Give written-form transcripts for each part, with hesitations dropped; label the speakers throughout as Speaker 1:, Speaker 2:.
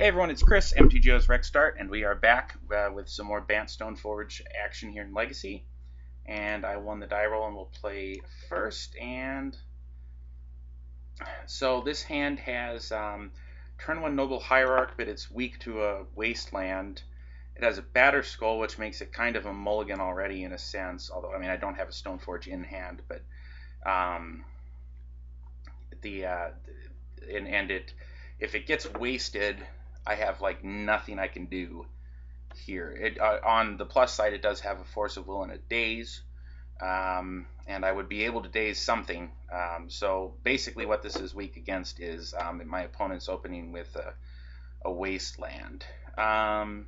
Speaker 1: Hey everyone, it's Chris, MTGO's RexDart, and we are back with some more Bant Stoneforge action here in Legacy. And I won the die roll, and we'll play first. And so this hand has turn 1 Noble Hierarch, but it's weak to a Wasteland. It has a Batter Skull, which makes it kind of a mulligan already in a sense. Although, I mean, I don't have a Stoneforge in hand, but if it gets wasted, I have like nothing I can do here. On the plus side, it does have a Force of Will and a Daze, and I would be able to daze something. So basically what this is weak against is my opponent's opening with a Wasteland. But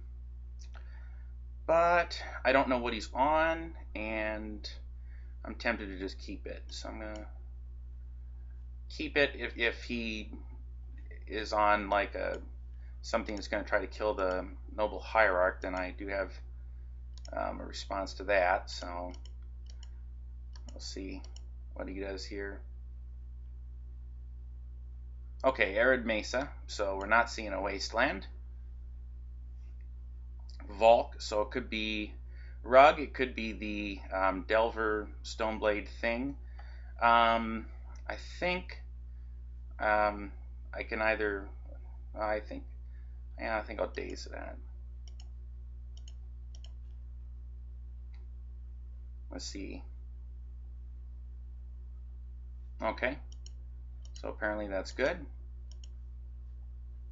Speaker 1: I don't know what he's on, and I'm tempted to just keep it. So I'm going to keep it. If he is on like something that's going to try to kill the Noble Hierarch, then I do have a response to that. So we'll see what he does here. Okay, Arid Mesa, so we're not seeing a Wasteland. Volk, so it could be Rug, it could be the Delver Stoneblade thing. I think I can either, I think I'll daze that. Let's see. Okay, so apparently that's good.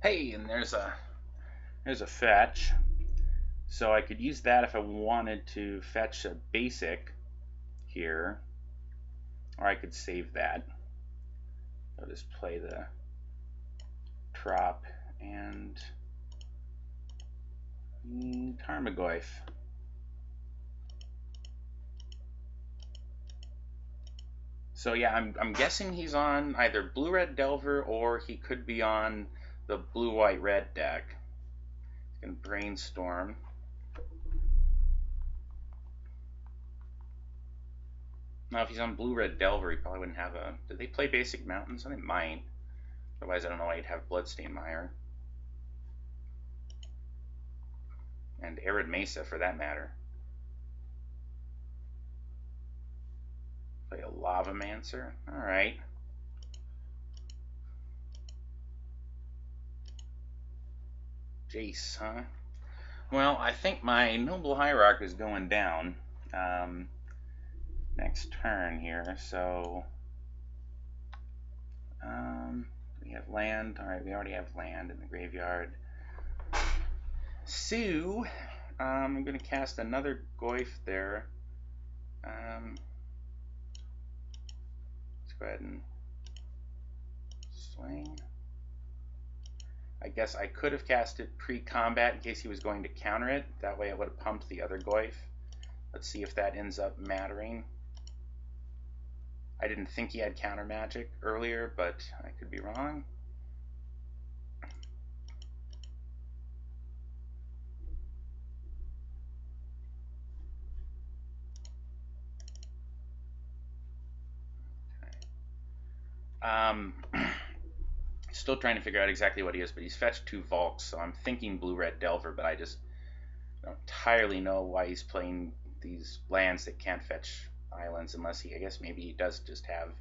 Speaker 1: Hey, and there's a fetch. So I could use that if I wanted to fetch a basic here, or I could save that. I'll just play the Trop and Tarmogoyf. So yeah, I'm guessing he's on either blue-red Delver, or he could be on the blue-white-red deck. He's gonna brainstorm. Now, if he's on blue-red Delver, he probably wouldn't have a... Did they play Basic Mountains? They might. Otherwise, I don't know why he'd have Bloodstained Mire. And Arid Mesa, for that matter. Play a Lavamancer. Alright. Jace, huh? Well, I think my Noble Hierarch is going down next turn here, so... we have land. Alright, we already have land in the graveyard. So, I'm going to cast another Goyf there. Let's go ahead and swing. I guess I could have cast it pre-combat in case he was going to counter it. That way I would have pumped the other Goyf. Let's see if that ends up mattering. I didn't think he had counter magic earlier, but I could be wrong. Still trying to figure out exactly what he is, but he's fetched 2 Volks, so I'm thinking blue-red Delver, but I just don't entirely know why he's playing these lands that can't fetch islands, unless he, I guess maybe he does just have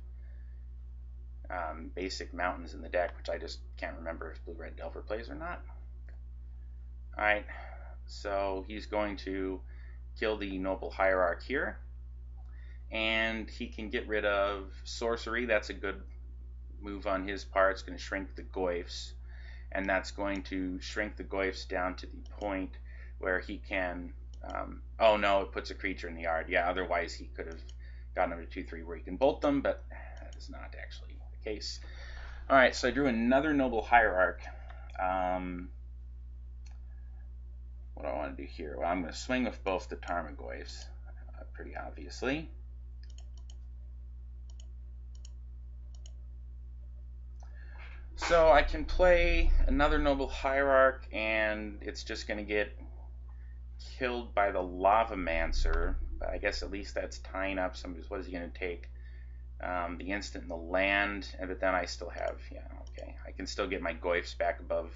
Speaker 1: basic mountains in the deck, which I just can't remember if blue-red Delver plays or not. Alright, so he's going to kill the Noble Hierarch here, and he can get rid of sorcery. That's a good move on his part. It's going to shrink the Goyfs, and that's going to shrink the Goyfs down to the point where he can oh no, it puts a creature in the yard. Yeah, otherwise he could have gotten up to 2/3 where he can bolt them, but that is not actually the case. Alright, so I drew another Noble Hierarch. What do I want to do here? Well, I'm going to swing with both the Tarmogoyfs, pretty obviously. So I can play another Noble Hierarch, and it's just going to get killed by the Lavamancer. But I guess at least that's tying up some. What is he going to take? The instant and the land, but then I still have, yeah, okay. I can still get my Goyfs back above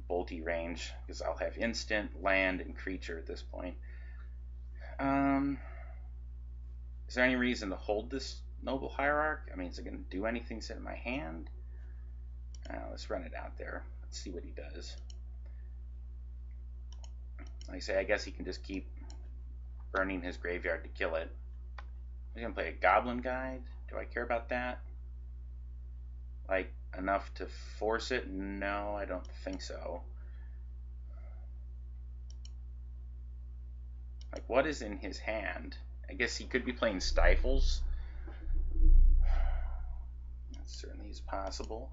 Speaker 1: bolty range because I'll have instant, land, and creature at this point. Is there any reason to hold this Noble Hierarch? I mean, is it going to do anything set in my hand? Let's run it out there. Let's see what he does. Like I say, I guess he can just keep burning his graveyard to kill it. He's going to play a Goblin Guide. Do I care about that? Like, enough to force it? No, I don't think so. Like, what is in his hand? I guess he could be playing Stifles. That certainly is possible.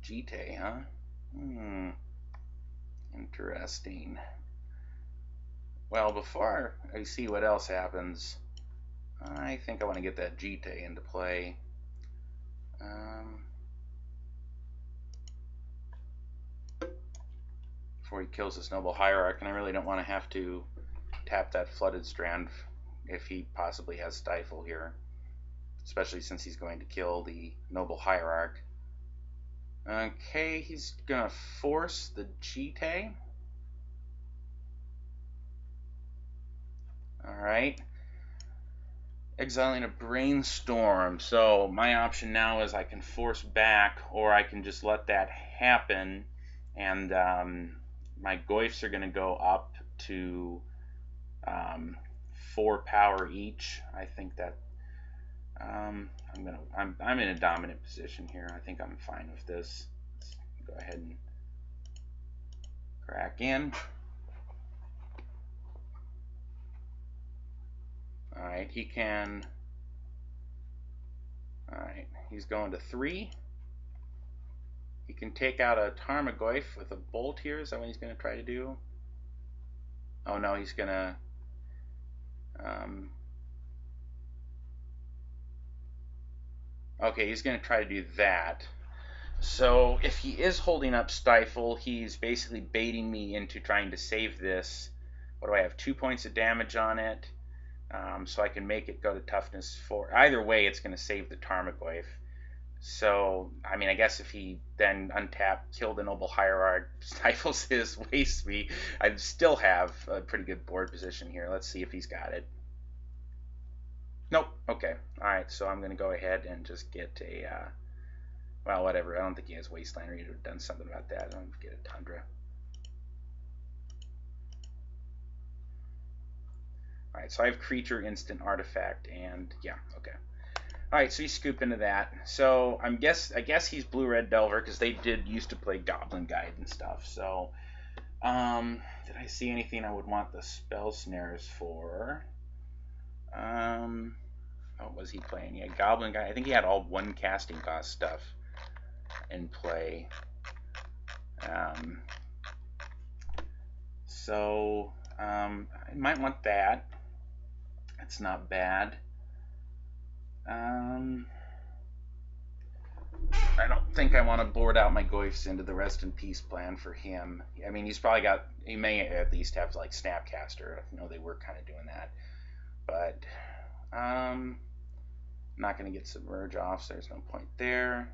Speaker 1: Jite, huh? Interesting. Well, before I see what else happens, I think I want to get that Jite into play. Before he kills this Noble Hierarch, and I really don't want to have to tap that Flooded Strand if he possibly has Stifle here, especially since he's going to kill the Noble Hierarch. Okay, he's gonna force the Jite. Alright. Exiling a Brainstorm. So my option now is I can force back, or I can just let that happen, and my Goyfs are gonna go up to 4 power each. I think that I'm in a dominant position here. I think I'm fine with this. Let's go ahead and crack in. Alright, he can. Alright, he's going to 3. He can take out a Tarmogoyf with a Bolt here. Is that what he's going to try to do? Oh no, he's going to. Okay, he's going to try to do that. So if he is holding up Stifle, he's basically baiting me into trying to save this. What do I have? 2 points of damage on it. So I can make it go to toughness 4. Either way, it's going to save the Tarmogoyf. So, I mean, I guess if he then untapped, killed the Noble Hierarch, stifles his, wastes me, I'd still have a pretty good board position here. Let's see if he's got it. Nope. Okay. Alright, so I'm going to go ahead and just get a, well, whatever. I don't think he has Wasteland, or he'd have done something about that. I'm going to get a Tundra. Alright, so I have Creature, Instant, Artifact, and yeah, okay. Alright, so he's scooped into that. So I guess he's Blue-Red Delver, because they did used to play Goblin Guide and stuff. So, did I see anything I would want the Spell Snares for? What was he playing? Yeah, Goblin Guide. I think he had all 1 casting cost stuff in play. So, I might want that. That's not bad. I don't think I want to board out my Goyfs into the Rest in Peace plan for him. I mean, he may at least have like Snapcaster. I know they were kind of doing that, but not going to get Submerge off, so there's no point there.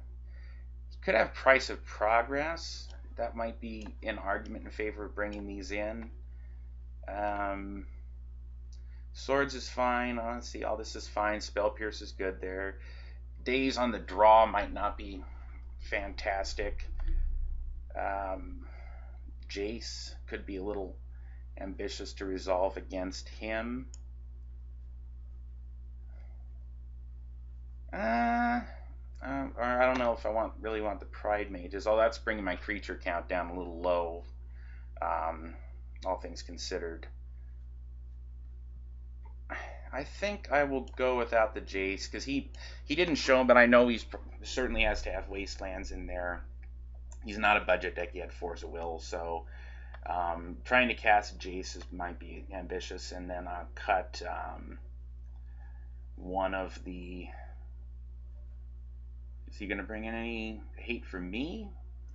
Speaker 1: He could have Price of Progress. That might be an argument in favor of bringing these in. Swords is fine. Let's see, all this is fine. Spell Pierce is good there. Days on the draw might not be fantastic. Jace could be a little ambitious to resolve against him. Or I don't know if I really want the Pride Mages. Oh, that's bringing my creature count down a little low, all things considered. I think I will go without the Jace, because he didn't show him, but I know he certainly has to have Wastelands in there. He's not a budget deck, he had Force of Will, so trying to cast Jace might be ambitious, and then I'll cut one of the... Is he going to bring in any hate for me?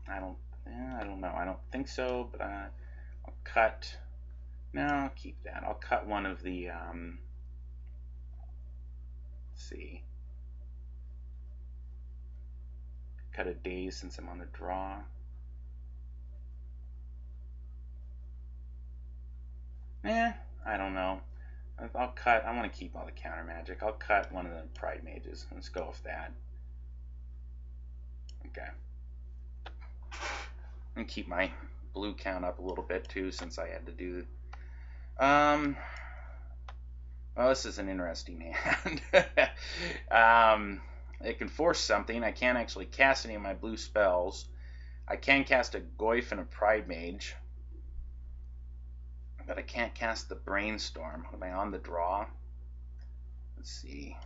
Speaker 1: I don't know. I don't think so, but I'll cut... No, I'll keep that. I'll cut one of the... Let's see. Cut a Daze since I'm on the draw. I don't know. I'll cut. I want to keep all the counter magic. I'll cut one of the Pride Mages. Let's go with that. Okay. And keep my blue count up a little bit too, since I had to do. Well, this is an interesting hand. It can force something. I can't actually cast any of my blue spells. I can cast a Goyf and a Pride Mage, but I can't cast the Brainstorm. Am I on the draw? Let's see.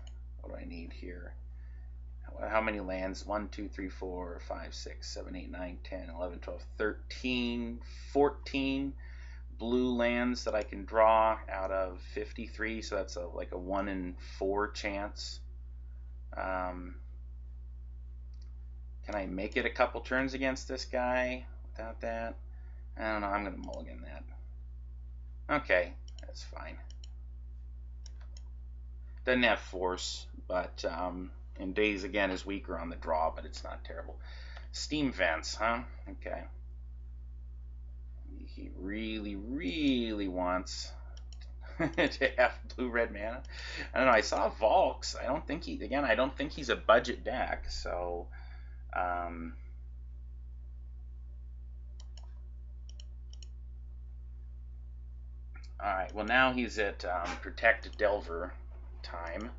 Speaker 1: What do I need here? How many lands? 1, 2, 3, 4, 5, 6, 7, 8, 9, 10, 11, 12, 13, 14 blue lands that I can draw out of 53. So that's like a 1 in 4 chance. Can I make it a couple turns against this guy without that? I don't know. I'm going to mulligan that. Okay, that's fine. Doesn't have force, but and Daze again is weaker on the draw, but it's not terrible. Steam Vents, huh? Okay. He really, really wants to have blue-red mana. I don't know. I saw Volks. I don't think I don't think he's a budget deck. So, all right. Well, now he's at Protect Delver time.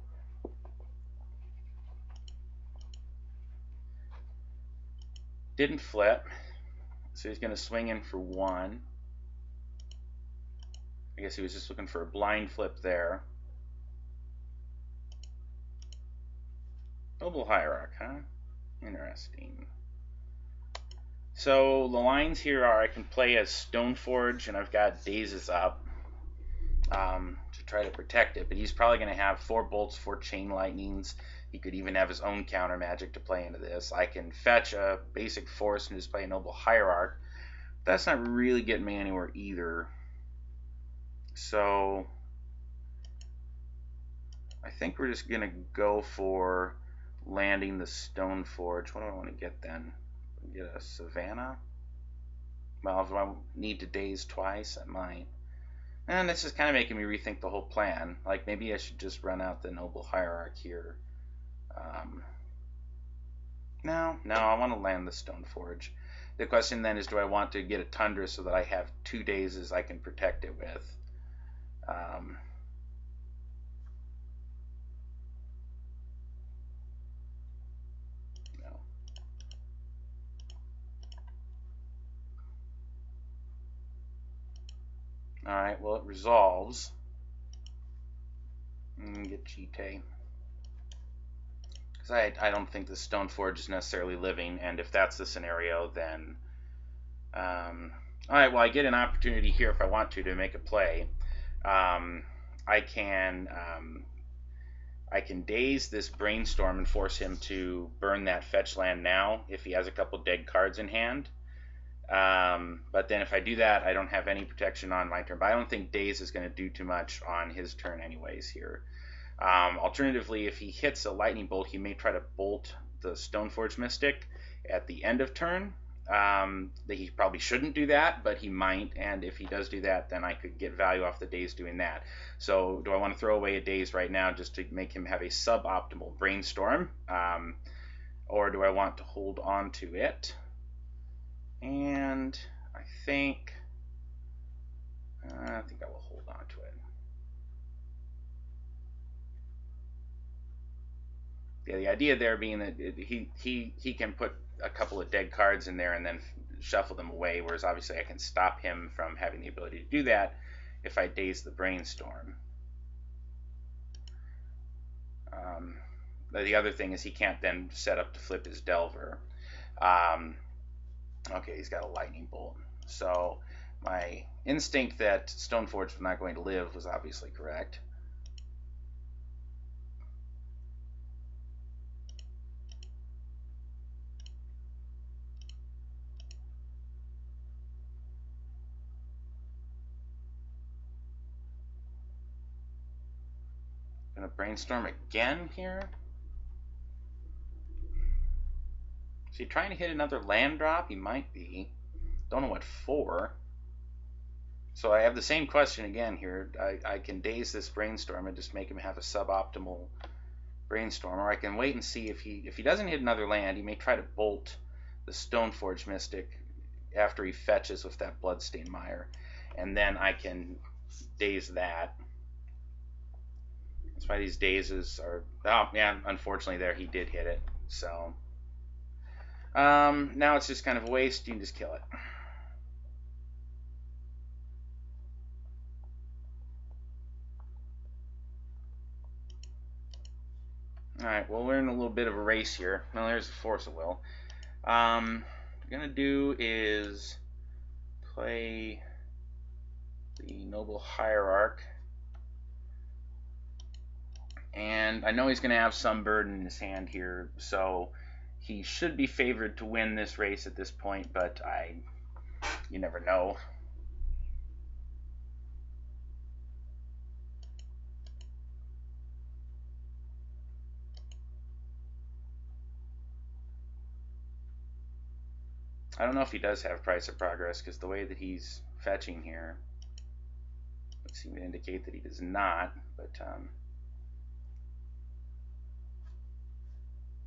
Speaker 1: Didn't flip, so he's going to swing in for 1. I guess he was just looking for a blind flip there. Noble Hierarch, huh? Interesting. So the lines here are I can play as Stoneforge, and I've got Dazes up to try to protect it, but he's probably going to have 4 bolts, 4 chain lightnings. He could even have his own counter magic to play into this. I can fetch a basic force and just play a Noble Hierarch. That's not really getting me anywhere either. So I think we're just going to go for landing the Stoneforge. What do I want to get then? Get a Savannah? Well, if I need to Daze twice, I might. And this is kind of making me rethink the whole plan. Like, maybe I should just run out the Noble Hierarch here. No, I want to land the Stoneforge. The question then is, do I want to get a Tundra so that I have 2 Dazes I can protect it with? No. Alright, well, it resolves. Get Chite. Because I don't think the Stoneforge is necessarily living, and if that's the scenario, then alright, well, I get an opportunity here if I want to make a play. I can Daze this Brainstorm and force him to burn that fetch land now if he has a couple dead cards in hand. But then if I do that, I don't have any protection on my turn. But I don't think Daze is going to do too much on his turn anyways here. Alternatively, if he hits a lightning bolt, he may try to bolt the Stoneforge Mystic at the end of turn. He probably shouldn't do that, but he might, and if he does do that, then I could get value off the Daze doing that. So do I want to throw away a Daze right now just to make him have a suboptimal Brainstorm, or do I want to hold on to it? And I think I will hold on to it. Yeah, the idea there being that he can put a couple of dead cards in there and then shuffle them away, whereas obviously I can stop him from having the ability to do that if I Daze the Brainstorm. The other thing is he can't then set up to flip his Delver. Okay, he's got a Lightning Bolt. So my instinct that Stoneforge was not going to live was obviously correct. Gonna Brainstorm again here. Is he trying to hit another land drop? He might be. Don't know what for. So I have the same question again here. I can daze this Brainstorm and just make him have a suboptimal Brainstorm, or I can wait and see if he doesn't hit another land, he may try to bolt the Stoneforge Mystic after he fetches with that Bloodstained Mire, and then I can daze that. That's why these dazes are. Oh yeah, unfortunately there he did hit it. So now it's just kind of a waste. You can just kill it. Alright, well, we're in a little bit of a race here. Well, there's the Force of Will. What I'm going to do is play the Noble Hierarch. And I know he's going to have some burden in his hand here, so he should be favored to win this race at this point, but you never know. I don't know if he does have Price of Progress, because the way that he's fetching here would seem to indicate that he does not, but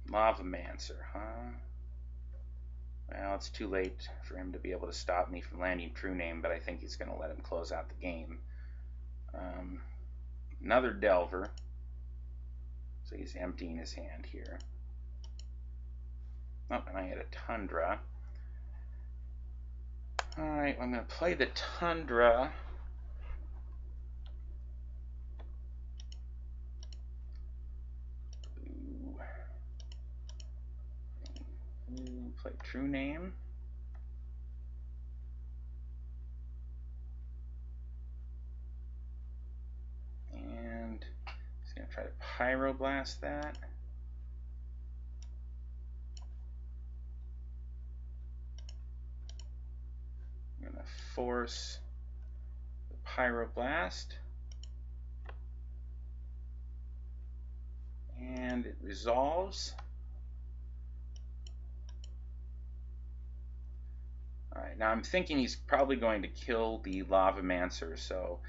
Speaker 1: Lavamancer, huh? Well, it's too late for him to be able to stop me from landing True Name, but I think he's going to let him close out the game. Another Delver, so he's emptying his hand here. Oh, and I had a Tundra. Alright, I'm going to play the Tundra. Play True Name. And he's going to try to Pyroblast that. I'm going to force the Pyroblast. And it resolves. Alright, now I'm thinking he's probably going to kill the Lavamancer, so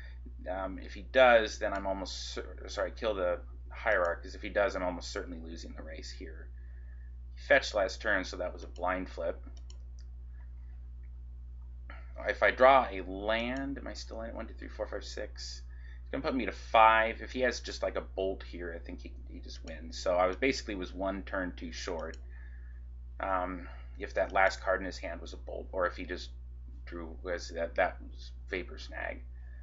Speaker 1: if he does, then I'm almost kill the Hierarch, because if he does, I'm almost certainly losing the race here. He fetched last turn, so that was a blind flip. If I draw a land, am I still in it? 1, 2, 3, 4, 5, 6. It's going to put me to 5. If he has just like a bolt here, I think he just wins. So I basically was 1 turn too short. If that last card in his hand was a bolt, or if he just drew that was Vapor Snag.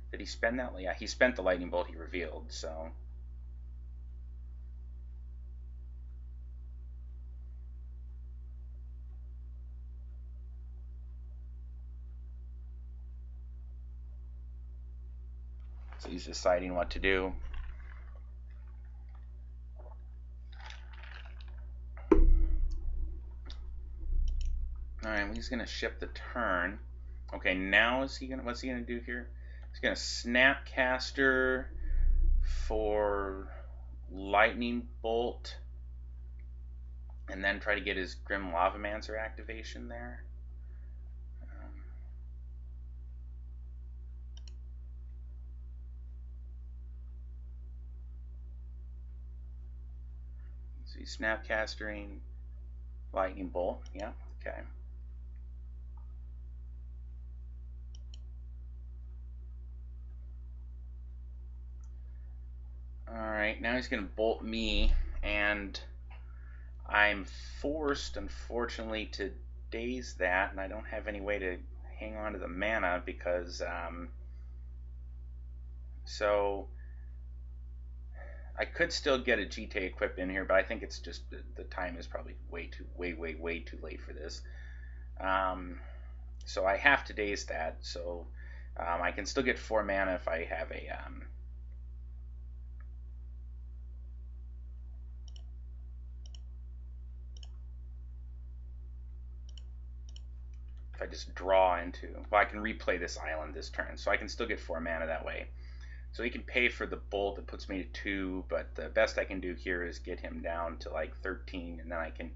Speaker 1: Did he spend that? Yeah, he spent the Lightning Bolt he revealed, so. So he's deciding what to do. Alright, well, he's gonna ship the turn. Okay, now what's he gonna do here? He's gonna Snapcaster for Lightning Bolt, and then try to get his Grim Lavamancer activation there. So he's Snapcastering Lightning Bolt. Yeah, okay. Alright, now he's going to bolt me, and I'm forced, unfortunately, to daze that, and I don't have any way to hang on to the mana because, so I could still get a GT equip in here, but I think it's just the time is probably way too late for this. So I have to daze that, so I can still get 4 mana if I have a if I just draw into, well, I can replay this island this turn, so I can still get 4 mana that way. So he can pay for the bolt that puts me to 2, but the best I can do here is get him down to like 13, and then I can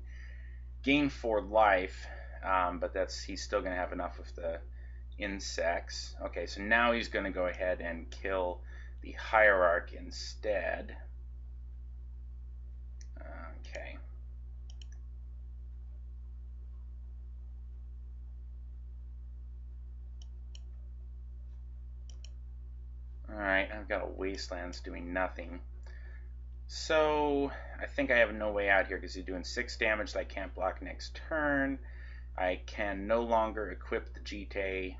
Speaker 1: gain 4 life, but he's still going to have enough of the insects. Okay, so now he's going to go ahead and kill the hierarch instead. Okay. Alright, I've got a wastelands doing nothing. So I think I have no way out here because he's doing 6 damage that I can't block next turn. I can no longer equip the Jite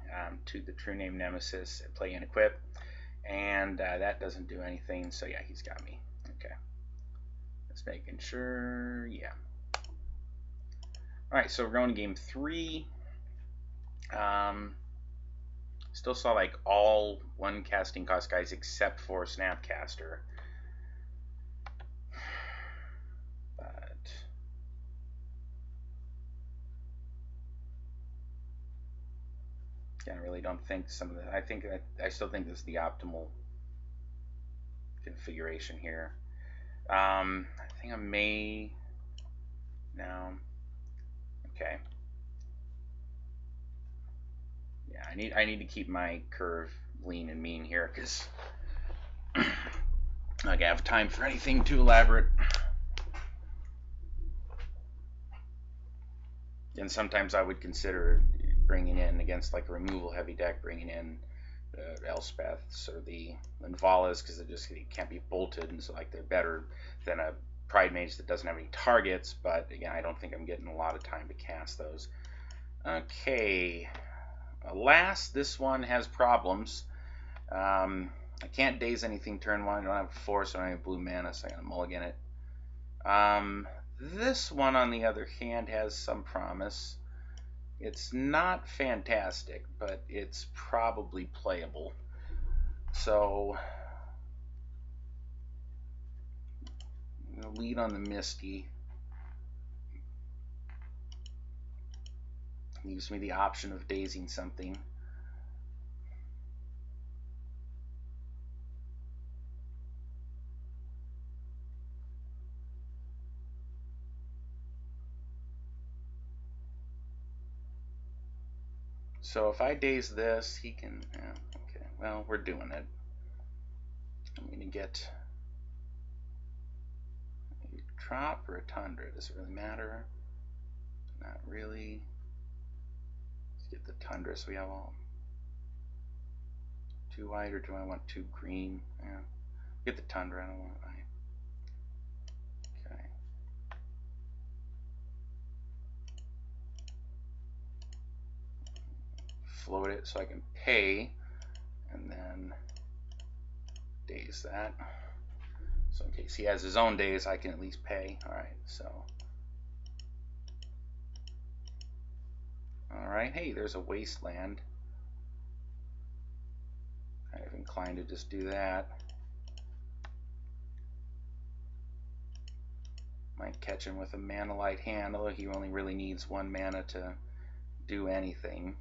Speaker 1: to the True Name Nemesis and play unequip, and that doesn't do anything, so yeah, he's got me. Okay. Just making sure, yeah. Alright, so we're going to game 3. Still saw like all 1 casting cost guys except for Snapcaster. But I really don't think some of the. I still think this is the optimal configuration here. I think I may now. Okay. Yeah, I need to keep my curve lean and mean here because I don't have time for anything too elaborate. And sometimes I would consider bringing in against like a removal heavy deck, bringing in Elspeths or the Linvalas because it can't be bolted, and so like they're better than a Pride Mage that doesn't have any targets. But again, I don't think I'm getting a lot of time to cast those. Okay, alas, this one has problems. I can't daze anything turn 1. I don't have force, so I don't have blue mana, so I gotta mulligan it. This one, on the other hand, has some promise. It's not fantastic, but it's probably playable. So, I'm going to lead on the Misty. It gives me the option of dazing something. So if I daze this, he can. Okay, well, we're doing it. I'm going to get a drop or a Tundra. Does it really matter? Not really. Let's get the Tundra so we have all 2 white, or do I want 2 green? Yeah. Get the Tundra. I don't want white. Okay. Float it so I can pay, and then daze that. So in case he has his own daze, I can at least pay. Alright, so. Alright, hey, there's a wasteland. Kind of inclined to just do that. Might catch him with a mana light hand, although he only really needs 1 mana to do anything.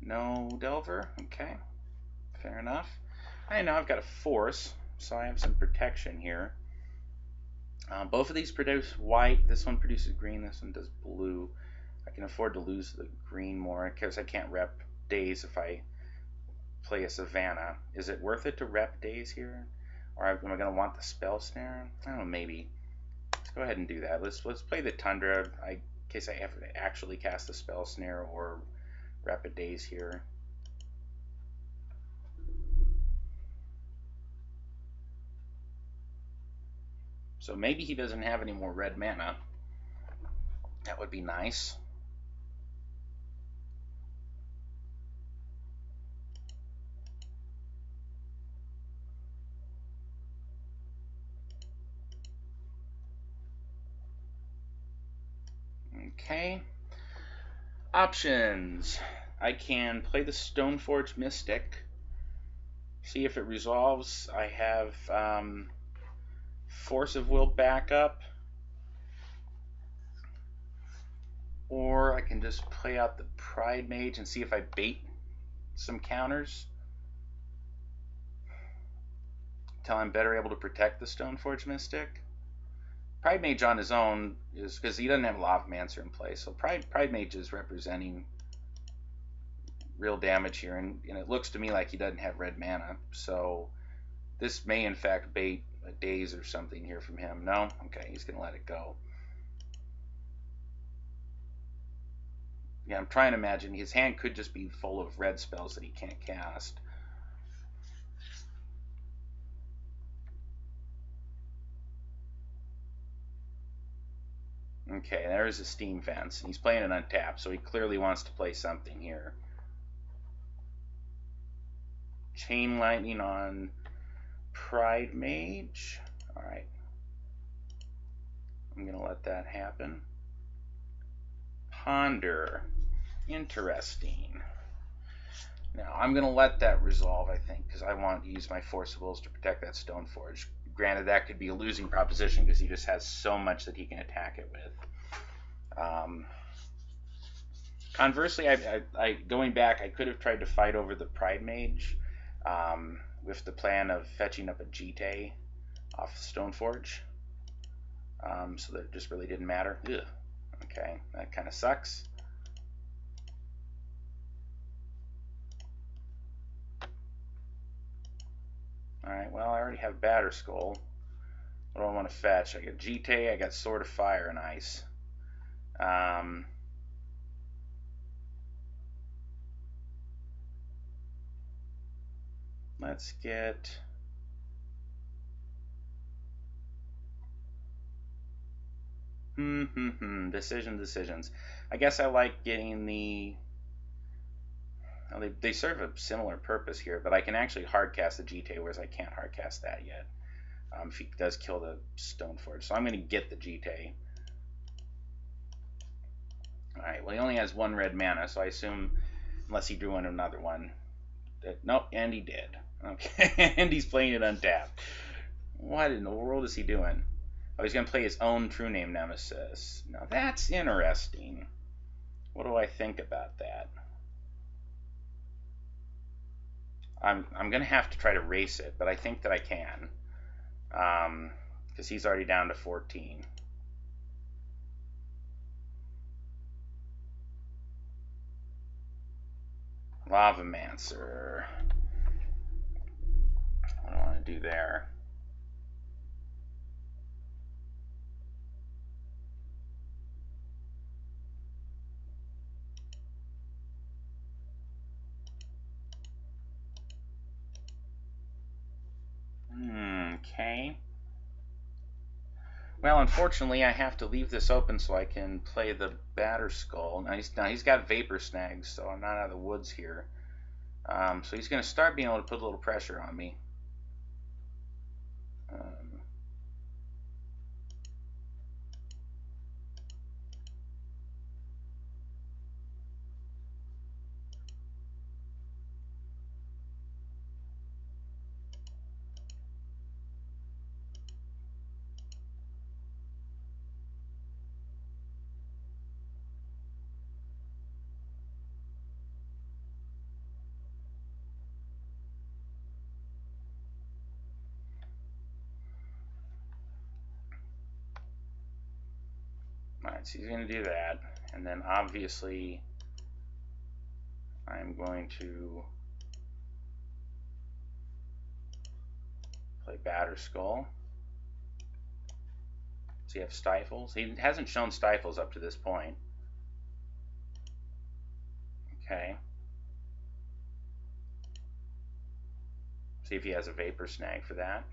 Speaker 1: No Delver? Okay. Fair enough. I know I've got a force, so I have some protection here. Both of these produce white. This one produces green, this one does blue. I can afford to lose the green more because I can't rep daze if I play a Savannah. Is it worth it to rep daze here? Or am I going to want the spell snare? I don't know, maybe. Let's go ahead and do that. Let's play the Tundra in case I have to actually cast the spell snare or rep a daze here. So maybe he doesn't have any more red mana. That would be nice. Okay. Options. I can play the Stoneforge Mystic. See if it resolves. I have Force of Will backup. Or I can just play out the Pride Mage and see if I bait some counters until I'm better able to protect the Stoneforge Mystic. Pride Mage on his own is because he doesn't have Lavamancer in play, so Pride Mage is representing real damage here, and it looks to me like he doesn't have red mana, so this may in fact bait a Daze or something here from him. No? Okay, he's going to let it go. Yeah, I'm trying to imagine. His hand could just be full of red spells that he can't cast. Okay, there's a Steam Fence. He's playing it untapped, so he clearly wants to play something here. Chain Lightning on Pride Mage. Alright. I'm going to let that happen. Ponder. Interesting. Now, I'm going to let that resolve, I think, because I want to use my Force of Wills to protect that Stoneforge. Granted, that could be a losing proposition because he just has so much that he can attack it with. Conversely, going back, I could have tried to fight over the Pride Mage with the plan of fetching up a Jite off Stoneforge. So that it just really didn't matter. Ugh. Okay, that kind of sucks. Alright, well, I already have Batterskull. What do I want to fetch? I got Jite, I got Sword of Fire and Ice. Let's get... Decisions. I guess I like getting the... Well, they serve a similar purpose here, but I can actually hardcast the Jite, whereas I can't hardcast that yet. If he does kill the Stoneforge. So I'm going to get the Jite. Alright, well he only has one red mana, so I assume, unless he drew in another one, that... Nope, and he did. Okay, and he's playing it untapped. What in the world is he doing? Oh, he's going to play his own True Name Nemesis. Now that's interesting. What do I think about that? I'm going to have to try to race it, but I think that I can. Because he's already down to 14. Lavamancer. What do I want to do there? Okay. Well, unfortunately, I have to leave this open so I can play the Batterskull. Now he's got Vapor Snags, so I'm not out of the woods here. So he's going to start being able to put a little pressure on me. Alright, so he's going to do that. And then obviously I'm going to play Batterskull. Does he have Stifles? He hasn't shown Stifles up to this point. Okay. See if he has a Vapor Snag for that.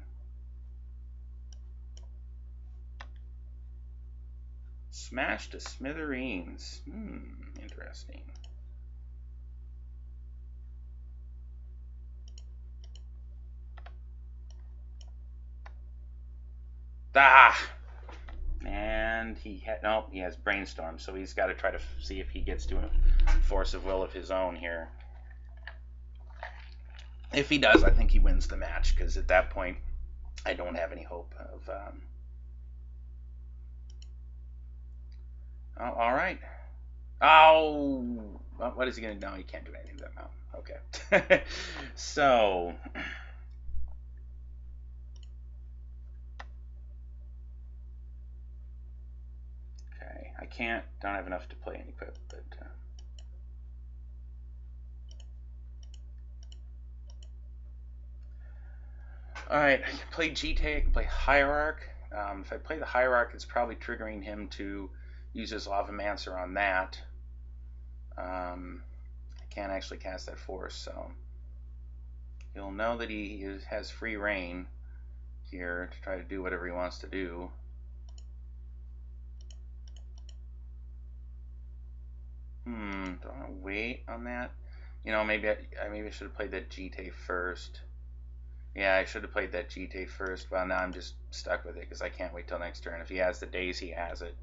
Speaker 1: Smashed to smithereens. Interesting. And he has Brainstorm, so he's got to try to see if he gets to a Force of Will of his own here. If he does, I think he wins the match, because at that point, I don't have any hope of... Oh, all right. Oh, what is he going to do? No, he can't do anything with that mountain. Okay. So... don't have enough to play any equip, but alright, I can play GT, I can play Hierarch. If I play the Hierarch, it's probably triggering him to use his Lavamancer on that. I can't actually cast that force, so he'll know that he has free reign here to try to do whatever he wants to do. Do I want to wait on that? You know, maybe I should have played that GT first. Yeah, I should have played that GT first. Well, now I'm just stuck with it because I can't wait till next turn. If he has the days, he has it.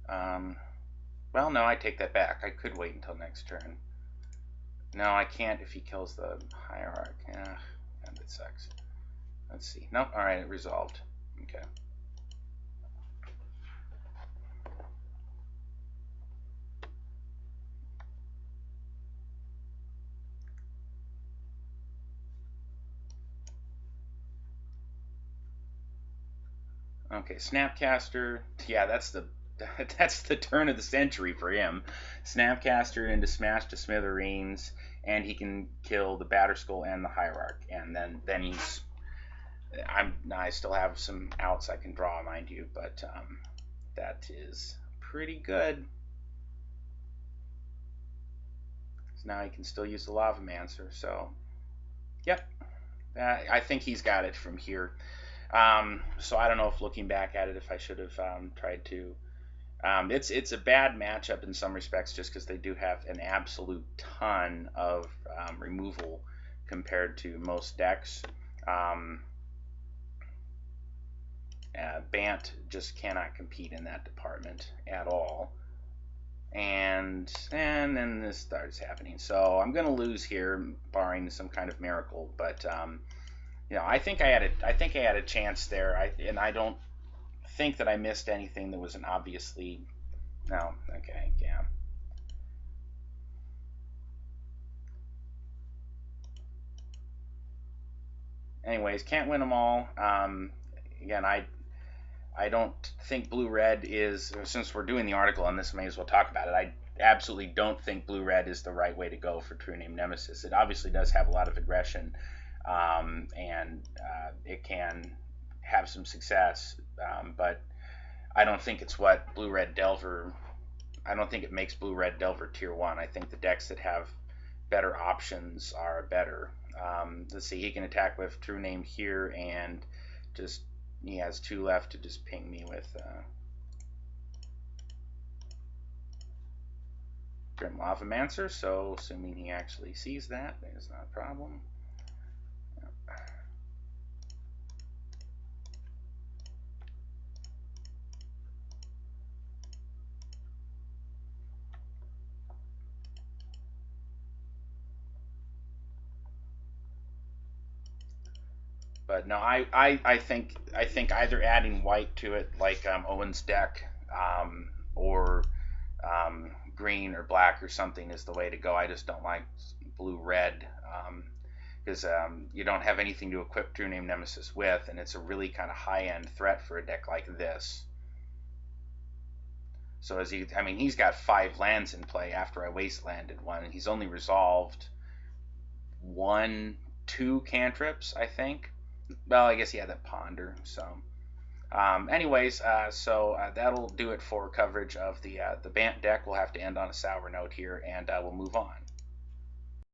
Speaker 1: Well, no, I take that back. I could wait until next turn. No, I can't if he kills the Hierarch. Yeah, that sucks. Let's see. Nope. All right, it resolved. Okay. Okay, Snapcaster. Yeah, that's the turn of the century for him. Snapcaster into Smash to Smithereens, and he can kill the Batterskull and the Hierarch, and then he's. I still have some outs I can draw, mind you, but that is pretty good. So now he can still use the Lavamancer. So, yep, I think he's got it from here. So I don't know if looking back at it, if I should have tried to. It's a bad matchup in some respects, just because they do have an absolute ton of removal compared to most decks. Bant just cannot compete in that department at all. And then this starts happening. So I'm going to lose here, barring some kind of miracle. But you know, I think I had a chance there. And I don't think that I missed anything that was an obviously. No, okay, yeah. Anyways, can't win them all. Again, I don't think blue-red is, since we're doing the article on this, I may as well talk about it. I absolutely don't think blue-red is the right way to go for True Name Nemesis. It obviously does have a lot of aggression, and it can have some success, but I don't think it's what blue-red Delver. I don't think it makes blue-red Delver tier 1. I think the decks that have better options are better. Let's see, he can attack with True Name here, and just he has 2 left to just ping me with Grim Lavamancer, so assuming he actually sees that, it's not a problem. But no, I think either adding white to it, like Owen's deck, or green or black or something is the way to go. I just don't like blue-red because you don't have anything to equip True Name Nemesis with, and it's a really kind of high-end threat for a deck like this. So he's got 5 lands in play after I wastelanded one, and he's only resolved 2 cantrips, I think. Well, I guess he had that Ponder. So, anyways, that'll do it for coverage of the Bant deck. We'll have to end on a sour note here, and we'll move on.